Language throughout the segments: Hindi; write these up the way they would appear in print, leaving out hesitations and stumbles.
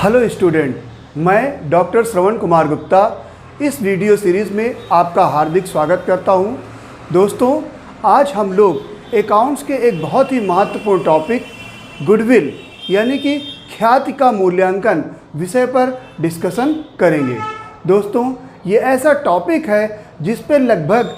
हेलो स्टूडेंट, मैं डॉक्टर श्रवण कुमार गुप्ता इस वीडियो सीरीज़ में आपका हार्दिक स्वागत करता हूं। दोस्तों, आज हम लोग अकाउंट्स के एक बहुत ही महत्वपूर्ण टॉपिक गुडविल यानी कि ख्याति का मूल्यांकन विषय पर डिस्कशन करेंगे। दोस्तों, ये ऐसा टॉपिक है जिस पर लगभग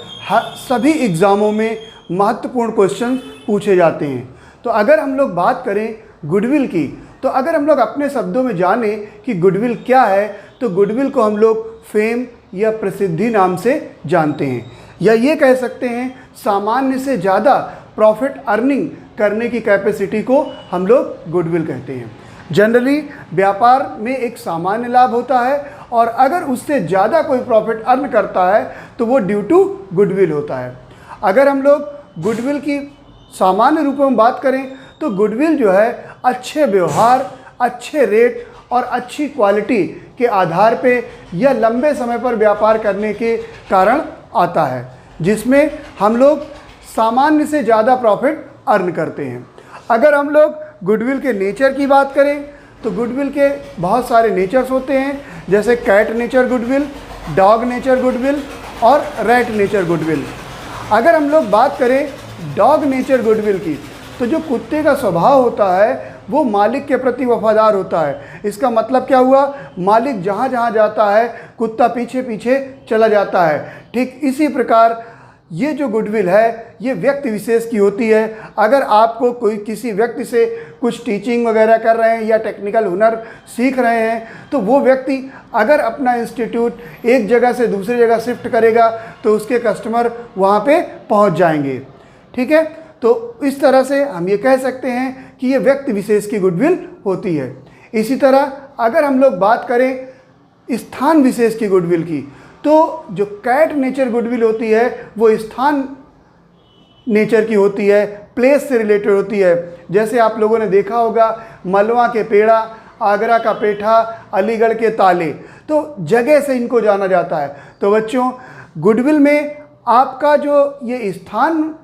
सभी एग्ज़ामों में महत्वपूर्ण क्वेश्चन पूछे जाते हैं। तो अगर हम लोग बात करें गुडविल की, तो अगर हम लोग अपने शब्दों में जाने कि गुडविल क्या है, तो गुडविल को हम लोग फेम या प्रसिद्धि नाम से जानते हैं, या ये कह सकते हैं सामान्य से ज़्यादा प्रॉफिट अर्निंग करने की कैपेसिटी को हम लोग गुडविल कहते हैं। जनरली व्यापार में एक सामान्य लाभ होता है और अगर उससे ज़्यादा कोई प्रॉफिट अर्न करता है तो वो ड्यू टू गुडविल होता है। अगर हम लोग गुडविल की सामान्य रूप में बात करें तो गुडविल जो है अच्छे व्यवहार, अच्छे रेट और अच्छी क्वालिटी के आधार पे या लंबे समय पर व्यापार करने के कारण आता है, जिसमें हम लोग सामान्य से ज़्यादा प्रॉफिट अर्न करते हैं। अगर हम लोग गुडविल के नेचर की बात करें तो गुडविल के बहुत सारे नेचर्स होते हैं, जैसे cat nature goodwill, dog nature goodwill और रैट नेचर गुडविल। अगर हम लोग बात करें डॉग नेचर गुडविल की, तो जो कुत्ते का स्वभाव होता है वो मालिक के प्रति वफादार होता है। इसका मतलब क्या हुआ, मालिक जहाँ जहाँ जाता है कुत्ता पीछे पीछे चला जाता है। ठीक इसी प्रकार ये जो गुडविल है ये व्यक्ति विशेष की होती है। अगर आपको कोई किसी व्यक्ति से कुछ टीचिंग वगैरह कर रहे हैं या टेक्निकल हुनर सीख रहे हैं, तो वो व्यक्ति अगर अपना इंस्टीट्यूट एक जगह से दूसरी जगह शिफ्ट करेगा तो उसके कस्टमर वहाँ पे पहुँच जाएंगे। ठीक है, तो इस तरह से हम ये कह सकते हैं कि ये व्यक्ति विशेष की गुडविल होती है। इसी तरह अगर हम लोग बात करें स्थान विशेष की गुडविल की, तो जो कैट नेचर गुडविल होती है वो स्थान नेचर की होती है, प्लेस से रिलेटेड होती है। जैसे आप लोगों ने देखा होगा मलवा के पेड़ा, आगरा का पेठा, अलीगढ़ के ताले, तो जगह से इनको जाना जाता है। तो बच्चों, गुडविल में आपका जो ये स्थान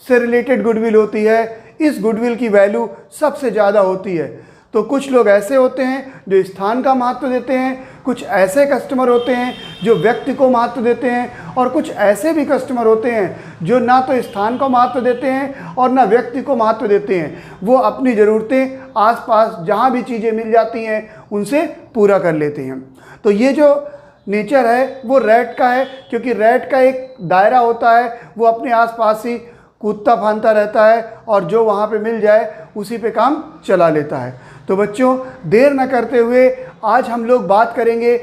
से रिलेटेड गुडविल होती है, इस गुडविल की वैल्यू सबसे ज़्यादा होती है। तो कुछ लोग ऐसे होते हैं जो स्थान का महत्व देते हैं, कुछ ऐसे कस्टमर होते हैं जो व्यक्ति को महत्व देते हैं, और कुछ ऐसे भी कस्टमर होते हैं जो ना तो स्थान को महत्व देते हैं और ना व्यक्ति को महत्व देते हैं। वो अपनी ज़रूरतें आसपास जहाँ भी चीज़ें मिल जाती हैं उनसे पूरा कर लेते हैं। तो ये जो नेचर है वो रैट का है, क्योंकि रैट का एक दायरा होता है, वो अपने आसपास ही कूदता फांदता रहता है और जो वहाँ पे मिल जाए उसी पे काम चला लेता है। तो बच्चों, देर न करते हुए आज हम लोग बात करेंगे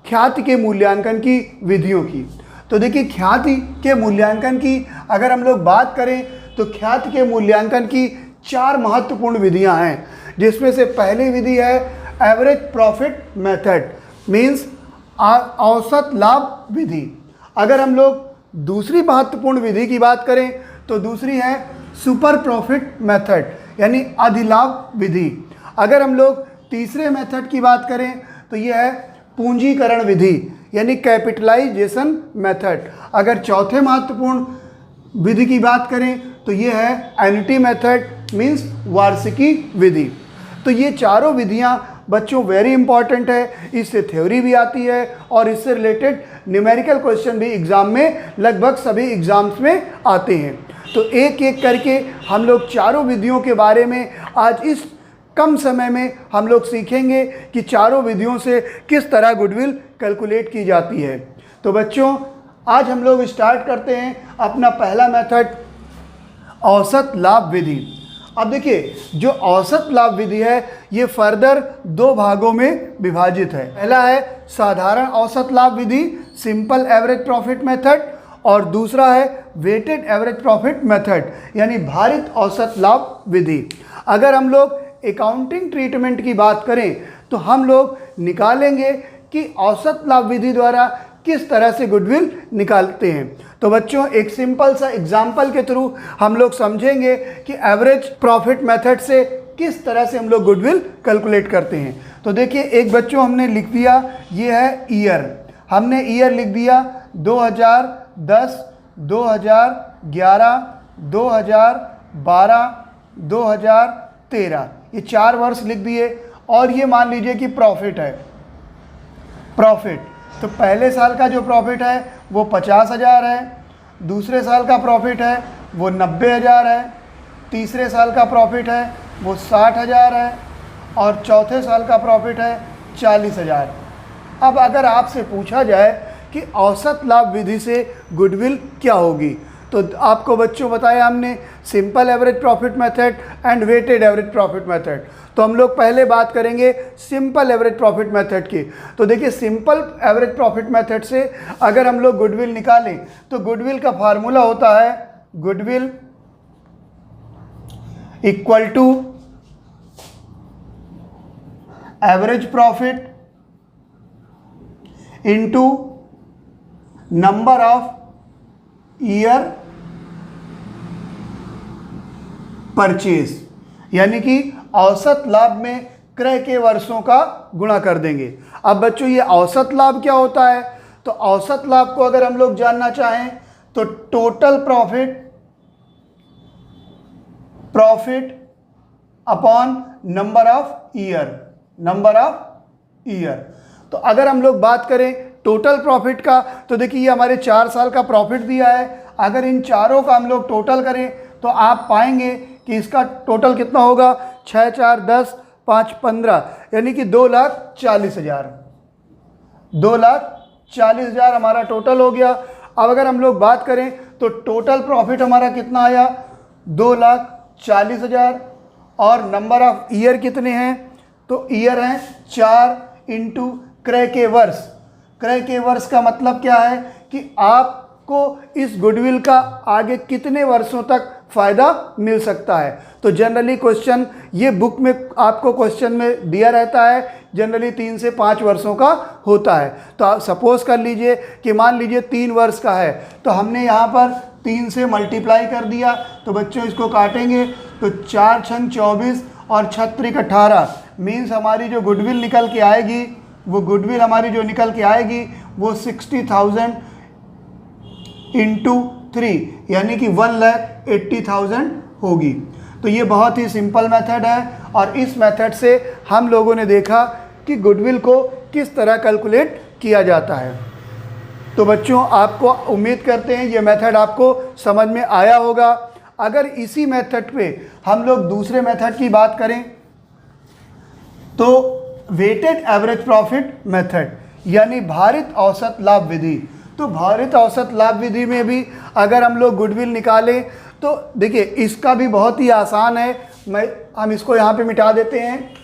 ख्याति के मूल्यांकन की विधियों की। तो देखिए, ख्याति के मूल्यांकन की अगर हम लोग बात करें तो ख्याति के मूल्यांकन की 4 महत्वपूर्ण विधियां हैं, जिसमें से पहली विधि है एवरेज प्रॉफिट मेथड, मीन्स औसत लाभ विधि। अगर हम लोग दूसरी महत्वपूर्ण विधि की बात करें तो दूसरी है सुपर प्रॉफिट मेथड, यानी अधिलाभ विधि। अगर हम लोग तीसरे मेथड की बात करें तो यह है पूंजीकरण विधि, यानी कैपिटलाइजेशन मेथड। अगर चौथे महत्वपूर्ण विधि की बात करें तो यह है एन्युटी मेथड, मीन्स वार्षिकी विधि। तो ये चारों विधियां बच्चों वेरी इंपॉर्टेंट है, इससे थ्योरी भी आती है और इससे रिलेटेड न्यूमेरिकल क्वेश्चन भी एग्ज़ाम में लगभग सभी एग्ज़ाम्स में आते हैं। तो एक एक करके हम लोग चारों विधियों के बारे में आज इस कम समय में हम लोग सीखेंगे कि चारों विधियों से किस तरह गुडविल कैलकुलेट की जाती है। तो बच्चों, आज हम लोग स्टार्ट करते हैं अपना पहला मेथड, औसत लाभ विधि। अब देखिए, जो औसत लाभ विधि है ये फर्दर 2 भागों में विभाजित है। पहला है साधारण औसत लाभ विधि, सिंपल एवरेज प्रॉफिट मेथड, और दूसरा है वेटेड एवरेज प्रॉफिट मेथड, यानी भारित औसत लाभ विधि। अगर हम लोग अकाउंटिंग ट्रीटमेंट की बात करें तो हम लोग निकालेंगे कि औसत लाभ विधि द्वारा किस तरह से गुडविल निकालते हैं। तो बच्चों, एक सिंपल सा एग्जाम्पल के थ्रू हम लोग समझेंगे कि एवरेज प्रॉफिट मेथड से किस तरह से हम लोग गुडविल कैलकुलेट करते हैं। तो देखिए, एक बच्चों हमने लिख दिया, ये है ईयर। हमने ईयर लिख दिया 2010, 2011, 2012, 2013, ये 4 वर्ष लिख दिए। और ये मान लीजिए कि प्रॉफिट है, प्रॉफिट, तो पहले साल का जो प्रॉफिट है वो 50,000 है, दूसरे साल का प्रॉफिट है वो 90,000 है, तीसरे साल का प्रॉफिट है वो 60,000 है और चौथे साल का प्रॉफिट है 40,000। अब अगर आपसे पूछा जाए कि औसत लाभ विधि से गुडविल क्या होगी, तो आपको बच्चों बताया हमने simple average profit method and weighted average profit method. तो हम लोग पहले बात करेंगे सिंपल एवरेज प्रॉफिट मेथड की। तो देखिए सिंपल एवरेज प्रॉफिट मेथड से अगर हम लोग गुडविल निकालें तो गुडविल का फार्मूला होता है goodwill equal to average profit into number of year purchase, यानी कि औसत लाभ में क्रय के वर्षों का गुणा कर देंगे। अब बच्चों ये औसत लाभ क्या होता है, तो औसत लाभ को अगर हम लोग जानना चाहें तो total profit upon number of year. तो अगर हम लोग बात करें टोटल प्रॉफिट का, तो देखिए ये हमारे 4 साल का प्रॉफिट दिया है। अगर इन चारों का हम लोग टोटल करें तो आप पाएंगे कि इसका टोटल कितना होगा, 6 4 10 5 15, यानी कि 2,40,000। 2,40,000 हमारा टोटल हो गया। अब अगर हम लोग बात करें तो टोटल प्रॉफिट हमारा कितना आया, 2,40,000 और नंबर ऑफ ईयर कितने हैं, तो ईयर हैं 4 इंटू क्रय के वर्ष। क्रय के वर्ष का मतलब क्या है कि आपको इस गुडविल का आगे कितने वर्षों तक फ़ायदा मिल सकता है। तो जनरली क्वेश्चन ये बुक में आपको क्वेश्चन में दिया रहता है, जनरली 3 से 5 वर्षों का होता है। तो आप सपोज़ कर लीजिए कि मान लीजिए 3 वर्ष का है, तो हमने यहाँ पर 3 से मल्टीप्लाई कर दिया। तो बच्चों इसको काटेंगे तो 4 छंग 24 और 6 त्रिक 18, मीन्स हमारी जो गुडविल निकल के आएगी, वो गुडविल हमारी जो निकल के आएगी वो 60,000 इंटू 3, यानी कि 1,80,000 होगी। तो ये बहुत ही सिंपल मेथड है और इस मेथड से हम लोगों ने देखा कि गुडविल को किस तरह कैलकुलेट किया जाता है। तो बच्चों आपको उम्मीद करते हैं ये मेथड आपको समझ में आया होगा। अगर इसी मेथड पे हम लोग दूसरे मेथड की बात करें तो वेटेड एवरेज प्रॉफिट मेथड, यानी भारित औसत लाभ विधि। तो भारित औसत लाभ विधि में भी अगर हम लोग गुडविल निकालें तो देखिए इसका भी बहुत ही आसान है। हम इसको यहाँ पे मिटा देते हैं।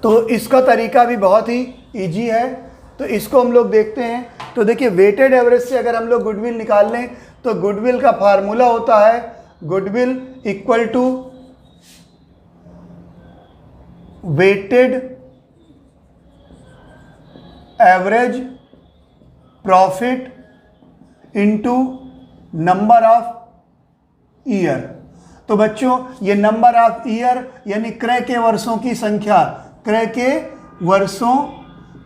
तो इसका तरीका भी बहुत ही इजी है। तो इसको हम लोग देखते हैं। तो देखिए वेटेड एवरेज से अगर हम लोग गुडविल निकाल लें तो गुडविल का फार्मूला होता है goodwill equal to weighted average profit into number of year. तो बच्चों ये नंबर ऑफ ईयर यानी क्रय के वर्षों की संख्या, क्रय के वर्षों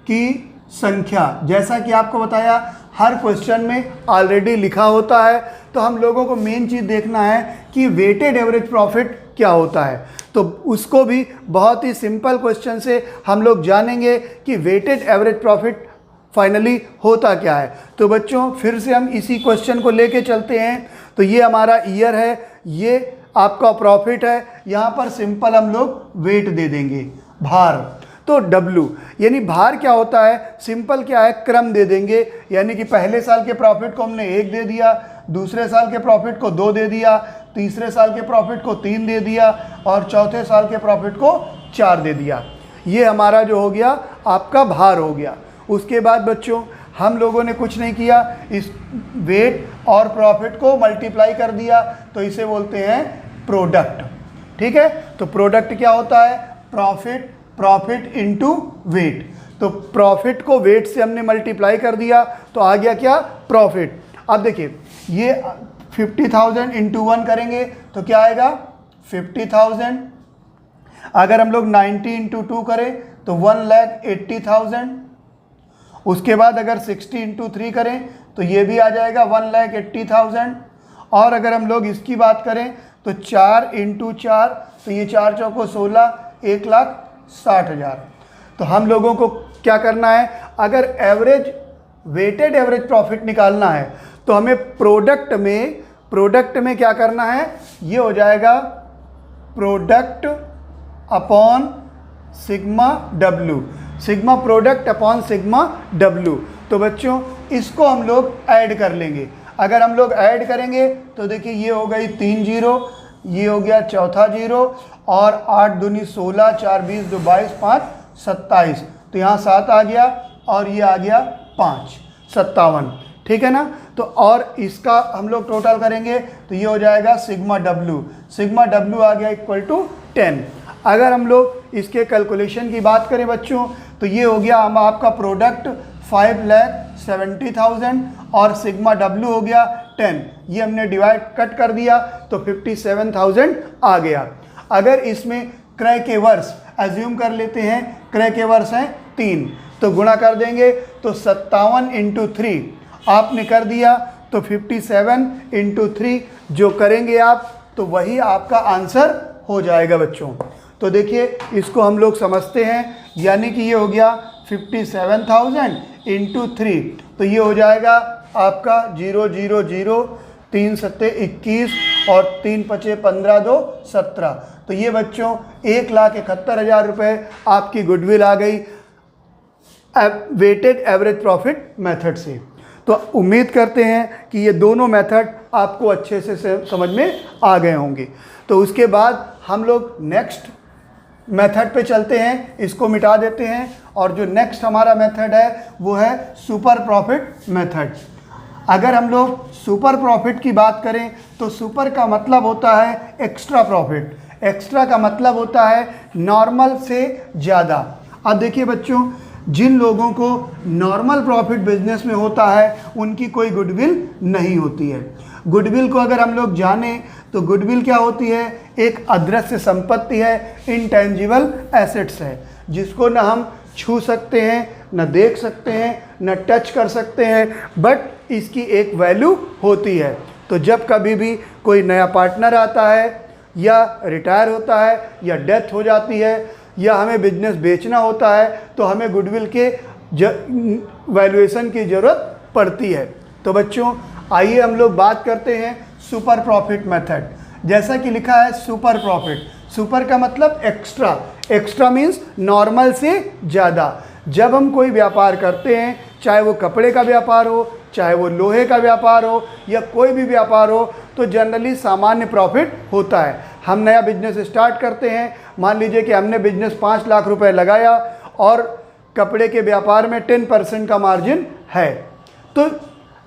की संख्या, जैसा कि आपको बताया हर क्वेश्चन में ऑलरेडी लिखा होता है। तो हम लोगों को मेन चीज़ देखना है कि वेटेड एवरेज प्रॉफिट क्या होता है। तो उसको भी बहुत ही सिंपल क्वेश्चन से हम लोग जानेंगे कि वेटेड एवरेज प्रॉफिट फाइनली होता क्या है। तो बच्चों फिर से हम इसी क्वेश्चन को लेके चलते हैं। तो ये हमारा ईयर है, ये आपका प्रॉफिट है, यहाँ पर सिंपल हम लोग वेट दे देंगे, भार। तो W यानी भार क्या होता है, सिंपल क्या है, क्रम दे देंगे। यानी कि पहले साल के प्रॉफिट को हमने 1 दे दिया, दूसरे साल के प्रॉफिट को 2 दे दिया, तीसरे साल के प्रॉफिट को 3 दे दिया और चौथे साल के प्रॉफिट को 4 दे दिया। ये हमारा जो हो गया आपका भार हो गया। उसके बाद बच्चों हम लोगों ने कुछ नहीं किया, इस वेट और प्रॉफिट को मल्टीप्लाई कर दिया, तो इसे बोलते हैं प्रोडक्ट। ठीक है, तो प्रोडक्ट क्या होता है, प्रॉफिट इनटू वेट। तो प्रॉफिट को वेट से हमने मल्टीप्लाई कर दिया तो आ गया क्या, प्रॉफिट। अब देखिए ये 50,000 इंटू 1 करेंगे तो क्या आएगा 50,000। अगर हम लोग 90 इंटू 2 करें तो 1,80,000। उसके बाद अगर 60 इंटू 3 करें तो ये भी आ जाएगा 1,80,000। और अगर हम लोग इसकी बात करें तो 4 इंटू 4, तो ये 4 चौको 16, 60,000। तो हम लोगों को क्या करना है, अगर एवरेज वेटेड एवरेज प्रॉफिट निकालना है तो हमें प्रोडक्ट में क्या करना है, ये हो जाएगा product upon sigma W, sigma product upon sigma W. तो बच्चों इसको हम लोग ऐड कर लेंगे। अगर हम लोग ऐड करेंगे तो देखिए ये हो गई 3 जीरो, ये हो गया चौथा जीरो, और 8 दूनी 16, 4 20, 2 22, 5 27, तो यहाँ 7 आ गया और ये आ गया 5, 57, ठीक है ना। तो और इसका हम लोग टोटल करेंगे तो ये हो जाएगा सिग्मा डब्ल्यू आ गया इक्वल टू 10। अगर हम लोग इसके कैलकुलेशन की बात करें बच्चों तो ये हो गया हम आपका प्रोडक्ट 5,70,000 और सिग्मा डब्ल्यू हो गया 10, ये हमने कट कर दिया तो 57,000 आ गया। अगर इसमें क्रय के वर्ष एज्यूम कर लेते हैं, क्रय के वर्ष हैं 3, तो गुणा कर देंगे तो 57 इंटू 3 आपने कर दिया, तो 57 इंटू 3 जो करेंगे आप तो वही आपका आंसर हो जाएगा बच्चों। तो देखिए इसको हम लोग समझते हैं, यानी कि ये हो गया 57,000 इंटू 3, तो ये हो जाएगा आपका 0 0 0, 3 सत्ते 21 और 3 पचे 15, 2 17। तो ये बच्चों 1,71,000 रुपये आपकी गुडविल आ गई वेटेड एवरेज प्रॉफिट मेथड से। तो उम्मीद करते हैं कि ये दोनों मेथड आपको अच्छे से समझ में आ गए होंगे। तो उसके बाद हम लोग नेक्स्ट मेथड पे चलते हैं, इसको मिटा देते हैं, और जो नेक्स्ट हमारा मेथड है वो है सुपर प्रॉफिट मेथड। अगर हम लोग सुपर प्रॉफिट की बात करें तो सुपर का मतलब होता है एक्स्ट्रा प्रॉफिट, एक्स्ट्रा का मतलब होता है नॉर्मल से ज़्यादा। अब देखिए बच्चों, जिन लोगों को नॉर्मल प्रॉफिट बिजनेस में होता है उनकी कोई गुडविल नहीं होती है। गुडविल को अगर हम लोग जानें तो गुडविल क्या होती है, एक अदृश्य संपत्ति है, इनटेंजिबल एसेट्स है, जिसको ना हम छू सकते हैं, न देख सकते हैं, न टच कर सकते हैं, बट इसकी एक वैल्यू होती है। तो जब कभी भी कोई नया पार्टनर आता है या रिटायर होता है या डेथ हो जाती है या हमें बिजनेस बेचना होता है तो हमें गुडविल के वैल्यूएशन की ज़रूरत पड़ती है। तो बच्चों आइए हम लोग बात करते हैं सुपर प्रॉफिट मेथड। जैसा कि लिखा है सुपर प्रॉफिट, सुपर का मतलब एक्स्ट्रा, एक्स्ट्रा मीन्स नॉर्मल से ज़्यादा। जब हम कोई व्यापार करते हैं, चाहे वो कपड़े का व्यापार हो, चाहे वो लोहे का व्यापार हो या कोई भी व्यापार हो, तो जनरली सामान्य प्रॉफिट होता है। हम नया बिजनेस स्टार्ट करते हैं, मान लीजिए कि हमने बिजनेस 5 लाख रुपए लगाया और कपड़े के व्यापार में 10% का मार्जिन है, तो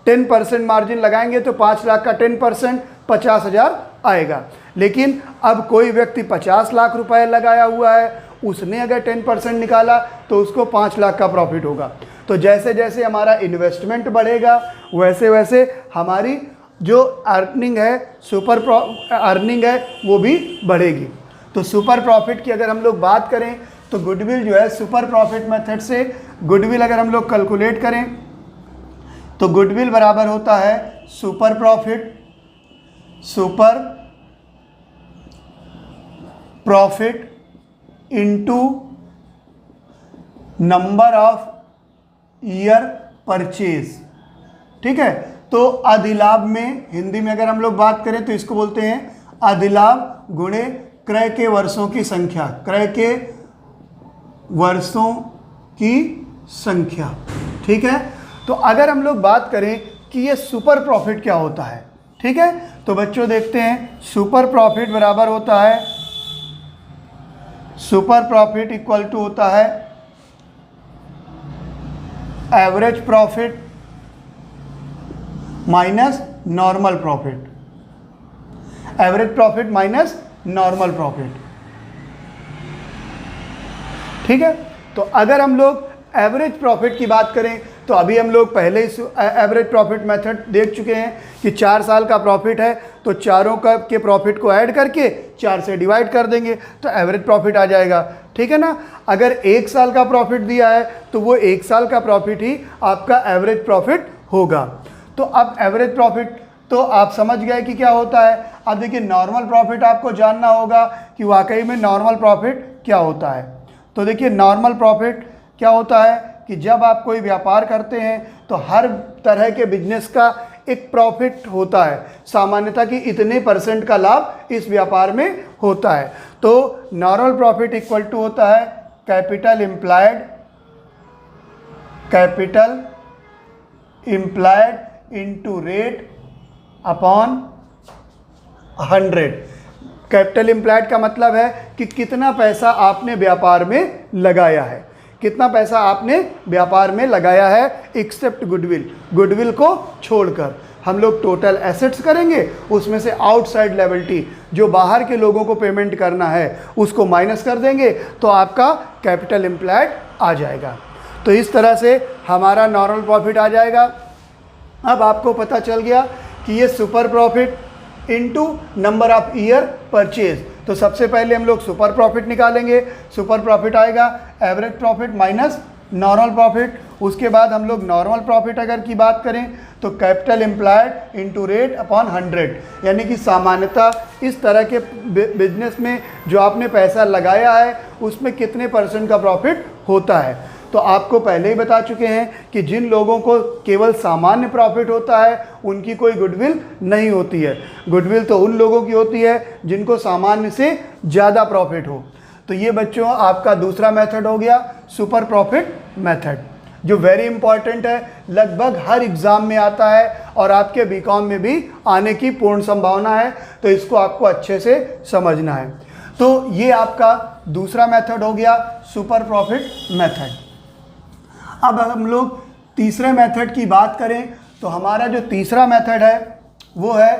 10% मार्जिन लगाएंगे तो 5 लाख का 10% 50,000 आएगा। लेकिन अब कोई व्यक्ति 50 लाख रुपए लगाया हुआ है, उसने अगर 10% निकाला तो उसको 5 लाख का प्रॉफिट होगा। तो जैसे जैसे हमारा इन्वेस्टमेंट बढ़ेगा वैसे वैसे हमारी जो अर्निंग है, अर्निंग है वो भी बढ़ेगी। तो सुपर प्रॉफिट की अगर हम लोग बात करें तो गुडविल जो है सुपर प्रॉफिट मेथड से गुडविल अगर हम लोग कैलकुलेट करें तो गुडविल बराबर होता है super profit into number of year purchase. ठीक है, तो अधिलाभ में हिंदी में अगर हम लोग बात करें तो इसको बोलते हैं अधिलाभ गुणे क्रय के वर्षों की संख्या, क्रय के वर्षों की संख्या। ठीक है, तो अगर हम लोग बात करें कि ये सुपर प्रॉफिट क्या होता है, ठीक है, तो बच्चों देखते हैं सुपर प्रॉफिट बराबर होता है, सुपर प्रॉफिट इक्वल टू होता है average profit minus normal profit, average profit minus normal profit. ठीक है, तो अगर हम लोग एवरेज प्रॉफिट की बात करें तो अभी हम लोग पहले ही एवरेज प्रॉफिट मेथड देख चुके हैं कि 4 साल का प्रॉफिट है तो चारों का के प्रॉफिट को ऐड करके 4 से डिवाइड कर देंगे तो एवरेज प्रॉफिट आ जाएगा। ठीक है ना, अगर 1 साल का प्रॉफिट दिया है तो वो 1 साल का प्रॉफिट ही आपका एवरेज प्रॉफिट होगा। तो अब एवरेज प्रॉफिट तो आप समझ गए कि क्या होता है। अब देखिए नॉर्मल प्रॉफिट आपको जानना होगा कि वाकई में नॉर्मल प्रॉफिट क्या होता है। तो देखिए नॉर्मल प्रॉफिट क्या होता है कि जब आप कोई व्यापार करते हैं तो हर तरह के बिजनेस का एक प्रॉफिट होता है, सामान्यतः कि इतने % का लाभ इस व्यापार में होता है। तो नॉर्मल प्रॉफिट इक्वल टू होता है capital employed into rate upon 100। Capital employed का मतलब है कि कितना पैसा आपने व्यापार में लगाया है, कितना पैसा आपने व्यापार में लगाया है एक्सेप्ट गुडविल, गुडविल को छोड़कर। हम लोग टोटल एसेट्स करेंगे, उसमें से आउटसाइड लायबिलिटी जो बाहर के लोगों को पेमेंट करना है उसको माइनस कर देंगे, तो आपका कैपिटल इम्प्लायड आ जाएगा। तो इस तरह से हमारा नॉर्मल प्रॉफिट आ जाएगा। अब आपको पता चल गया कि ये super profit into number of year purchase. तो सबसे पहले हम लोग सुपर प्रॉफिट निकालेंगे। सुपर प्रॉफिट आएगा average profit minus normal profit. उसके बाद हम लोग नॉर्मल प्रॉफिट अगर की बात करें तो capital employed into rate upon 100, यानी कि सामान्यतः इस तरह के बिजनेस में जो आपने पैसा लगाया है उसमें कितने % का प्रॉफिट होता है। तो आपको पहले ही बता चुके हैं कि जिन लोगों को केवल सामान्य प्रॉफिट होता है उनकी कोई गुडविल नहीं होती है। गुडविल तो उन लोगों की होती है जिनको सामान्य से ज़्यादा प्रॉफिट हो। तो ये बच्चों आपका दूसरा मेथड हो गया सुपर प्रॉफिट मेथड, जो वेरी इंपॉर्टेंट है, लगभग हर एग्ज़ाम में आता है और आपके बीकॉम में भी आने की पूर्ण संभावना है। तो इसको आपको अच्छे से समझना है। तो ये आपका दूसरा मेथड हो गया सुपर प्रॉफिट मेथड। अब हम लोग तीसरे मेथड की बात करें तो हमारा जो तीसरा मेथड है वो है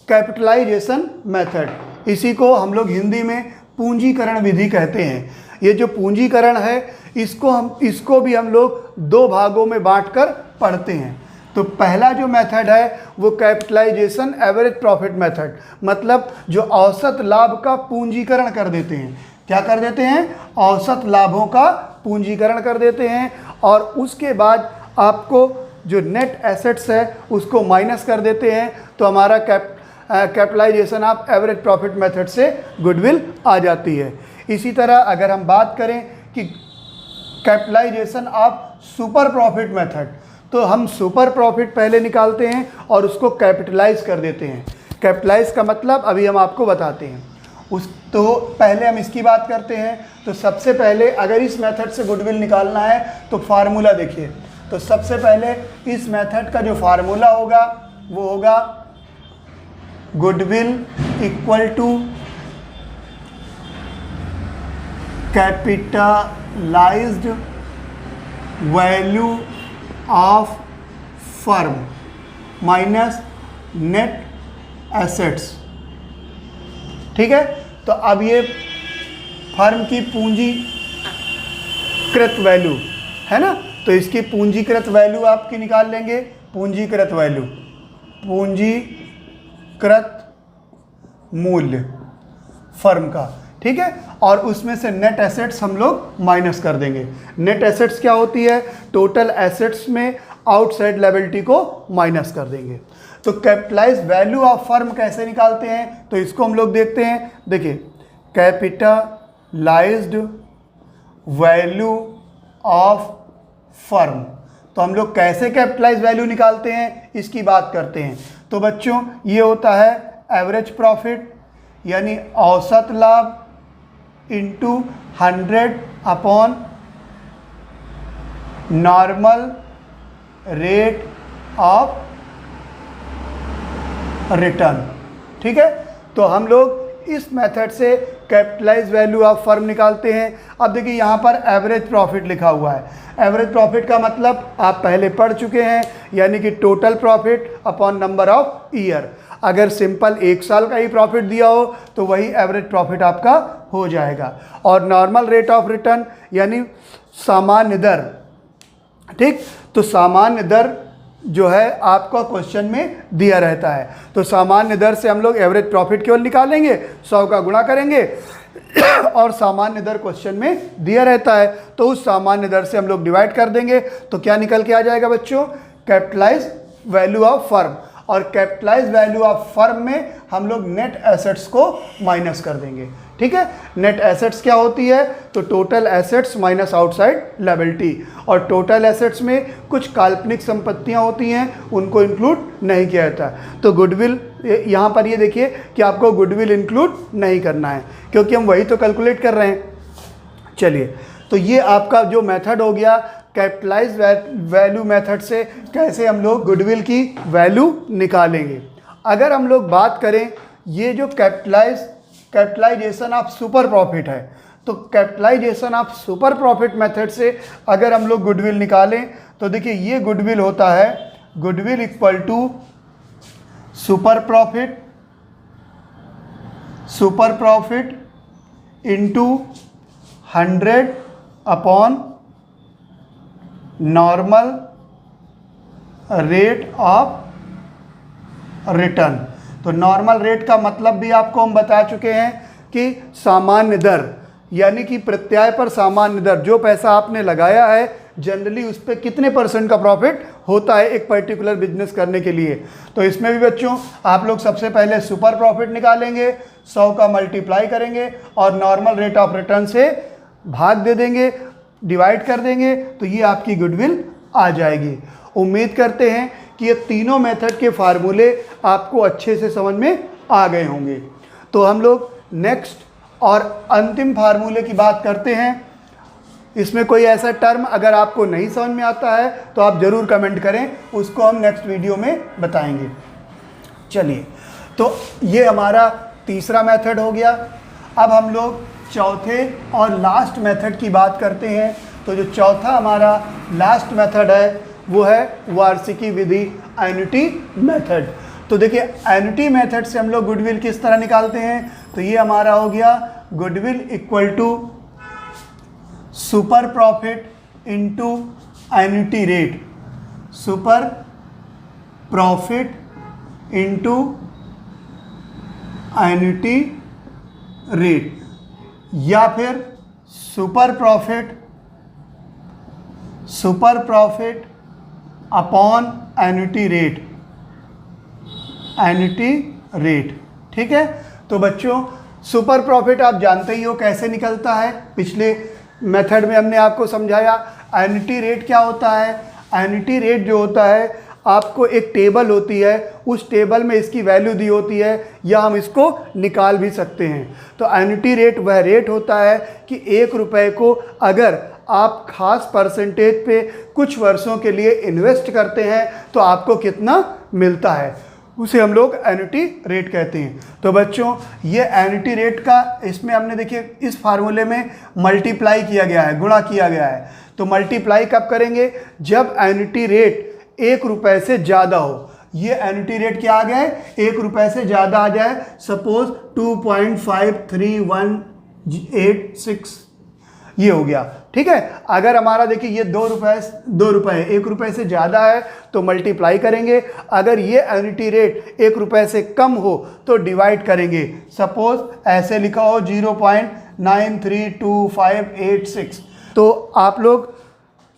कैपिटलाइजेशन मेथड। इसी को हम लोग हिंदी में पूंजीकरण विधि कहते हैं। ये जो पूंजीकरण है इसको भी हम लोग दो भागों में बांटकर पढ़ते हैं। तो पहला जो मेथड है वो कैपिटलाइजेशन एवरेज प्रॉफिट मेथड, मतलब जो औसत लाभ का पूंजीकरण कर देते हैं। क्या कर देते हैं? औसत लाभों का पूंजीकरण कर देते हैं और उसके बाद आपको जो नेट एसेट्स है उसको माइनस कर देते हैं। तो हमारा capitalisation of average profit method से गुडविल आ जाती है। इसी तरह अगर हम बात करें कि capitalisation of super profit method, तो हम सुपर प्रॉफिट पहले निकालते हैं और उसको कैपिटलाइज कर देते हैं। कैपिटलाइज का मतलब अभी हम आपको बताते हैं। तो पहले हम इसकी बात करते हैं। तो सबसे पहले अगर इस मेथड से गुडविल निकालना है तो फार्मूला देखिए। तो सबसे पहले इस मेथड का जो फार्मूला होगा वो होगा goodwill equal to capitalised value of firm minus net assets. ठीक है, तो अब ये फर्म की पूंजीकृत वैल्यू है ना, तो इसकी पूंजीकृत वैल्यू आपकी निकाल लेंगे। पूंजीकृत वैल्यू, पूंजीकृत मूल्य फर्म का, ठीक है। और उसमें से नेट एसेट्स हम लोग माइनस कर देंगे। नेट एसेट्स क्या होती है? टोटल एसेट्स में आउटसाइड लायबिलिटी को माइनस कर देंगे। तो कैपिटलाइज वैल्यू ऑफ फर्म कैसे निकालते हैं तो इसको हम लोग देखते हैं। देखिए कैपिटलाइज्ड वैल्यू ऑफ फर्म, तो हम लोग कैसे कैपिटलाइज वैल्यू निकालते हैं इसकी बात करते हैं। तो बच्चों ये होता है एवरेज प्रॉफिट यानी औसत लाभ into 100 upon normal rate of return. ठीक है, तो हम लोग इस मेथड से कैपिटलाइज वैल्यू ऑफ फर्म निकालते हैं। अब देखिए यहाँ पर एवरेज प्रॉफिट लिखा हुआ है। एवरेज प्रॉफिट का मतलब आप पहले पढ़ चुके हैं, यानी कि total profit upon number of year. अगर सिंपल 1 साल का ही प्रॉफिट दिया हो तो वही एवरेज प्रॉफिट आपका हो जाएगा। और नॉर्मल रेट ऑफ रिटर्न यानी सामान्य दर। ठीक, तो सामान्य दर जो है आपका क्वेश्चन में दिया रहता है। तो सामान्य दर से हम लोग एवरेज प्रॉफिट केवल निकालेंगे, 100 का गुणा करेंगे और सामान्य दर क्वेश्चन में दिया रहता है तो उस सामान्य दर से हम लोग डिवाइड कर देंगे। तो क्या निकल के आ जाएगा बच्चों? Capitalise value of firm. और कैपिटलाइज वैल्यू ऑफ फर्म में हम लोग नेट एसेट्स को माइनस कर देंगे। ठीक है। नेट एसेट्स क्या होती है, तो total assets minus outside liability, और टोटल एसेट्स में कुछ काल्पनिक संपत्तियां होती हैं, उनको इंक्लूड नहीं किया जाता। तो गुडविल यहाँ पर ये देखिए कि आपको गुडविल इंक्लूड नहीं करना है, क्योंकि हम वही तो कैलकुलेट कर रहे हैं। चलिए, तो ये आपका जो मेथड हो गया कैपिटलाइज वैल्यू मेथड से कैसे हम लोग गुडविल की वैल्यू निकालेंगे। अगर हम लोग बात करें ये जो कैपिटलाइजेशन ऑफ सुपर प्रॉफिट है, तो capitalisation of super profit method से अगर हम लोग गुडविल निकालें तो देखिए ये गुडविल होता है, goodwill equal to super profit into 100 upon normal rate of return. तो नॉर्मल रेट का मतलब भी आपको हम बता चुके हैं कि सामान्य दर, यानी कि प्रत्यय पर सामान्य दर, जो पैसा आपने लगाया है जनरली उस पर कितने % का प्रॉफिट होता है एक पर्टिकुलर बिजनेस करने के लिए। तो इसमें भी बच्चों आप लोग सबसे पहले सुपर प्रॉफिट निकालेंगे, 100 का मल्टीप्लाई करेंगे और नॉर्मल रेट ऑफ रिटर्न से भाग दे देंगे, डिवाइड कर देंगे, तो ये आपकी गुडविल आ जाएगी। उम्मीद करते हैं कि ये तीनों मेथड के फार्मूले आपको अच्छे से समझ में आ गए होंगे। तो हम लोग नेक्स्ट और अंतिम फार्मूले की बात करते हैं। इसमें कोई ऐसा टर्म अगर आपको नहीं समझ में आता है तो आप ज़रूर कमेंट करें, उसको हम नेक्स्ट वीडियो में बताएंगे। चलिए, तो ये हमारा तीसरा मेथड हो गया। अब हम लोग चौथे और लास्ट मेथड की बात करते हैं। तो जो चौथा हमारा लास्ट मेथड है वो है वार्षिकी विधि, एन्युटी मेथड। तो देखिए एन्युटी मेथड से हम लोग गुडविल किस तरह निकालते हैं, तो ये हमारा हो गया goodwill equal to super profit into annuity rate, super profit into annuity rate, या फिर super profit upon annuity rate, ठीक है। तो बच्चों सुपर प्रॉफिट आप जानते ही हो कैसे निकलता है, पिछले मेथड में हमने आपको समझाया। एन्युटी रेट क्या होता है, एन्युटी रेट जो होता है आपको एक टेबल होती है, उस टेबल में इसकी वैल्यू दी होती है, या हम इसको निकाल भी सकते हैं। तो एन्युटी रेट वह रेट होता है कि 1 रुपये को अगर आप खास परसेंटेज पे कुछ वर्षों के लिए इन्वेस्ट करते हैं तो आपको कितना मिलता है, उसे हम लोग एन्युटी रेट कहते हैं। तो बच्चों ये एन्युटी रेट का इसमें हमने देखिए इस फार्मूले में मल्टीप्लाई किया गया है, गुणा किया गया है। तो मल्टीप्लाई कब करेंगे, जब एन्युटी रेट 1 रुपये से ज़्यादा हो। ये एन्युटी रेट क्या आ गया है, 1 रुपये से ज़्यादा आ जाए, सपोज 2.53186 ये हो गया, ठीक है। अगर हमारा देखिए ये 2 रुपये 1 रुपये से ज़्यादा है तो मल्टीप्लाई करेंगे, अगर ये एन्युटी रेट 1 रुपये से कम हो तो डिवाइड करेंगे। सपोज ऐसे लिखा हो 0.932586। तो आप लोग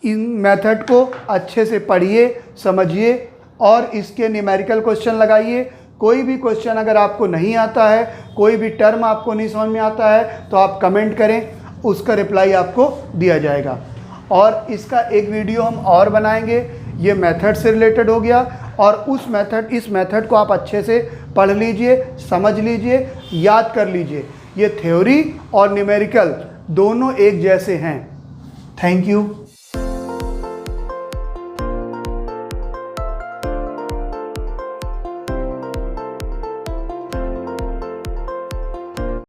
इन मेथड को अच्छे से पढ़िए, समझिए और इसके न्यूमेरिकल क्वेश्चन लगाइए। कोई भी क्वेश्चन अगर आपको नहीं आता है, कोई भी टर्म आपको नहीं समझ में आता है तो आप कमेंट करें, उसका रिप्लाई आपको दिया जाएगा। और इसका एक वीडियो हम और बनाएंगे, ये मेथड से रिलेटेड हो गया, और इस मेथड को आप अच्छे से पढ़ लीजिए, समझ लीजिए, याद कर लीजिए। ये थ्योरी और न्यूमेरिकल दोनों एक जैसे हैं। Thank you.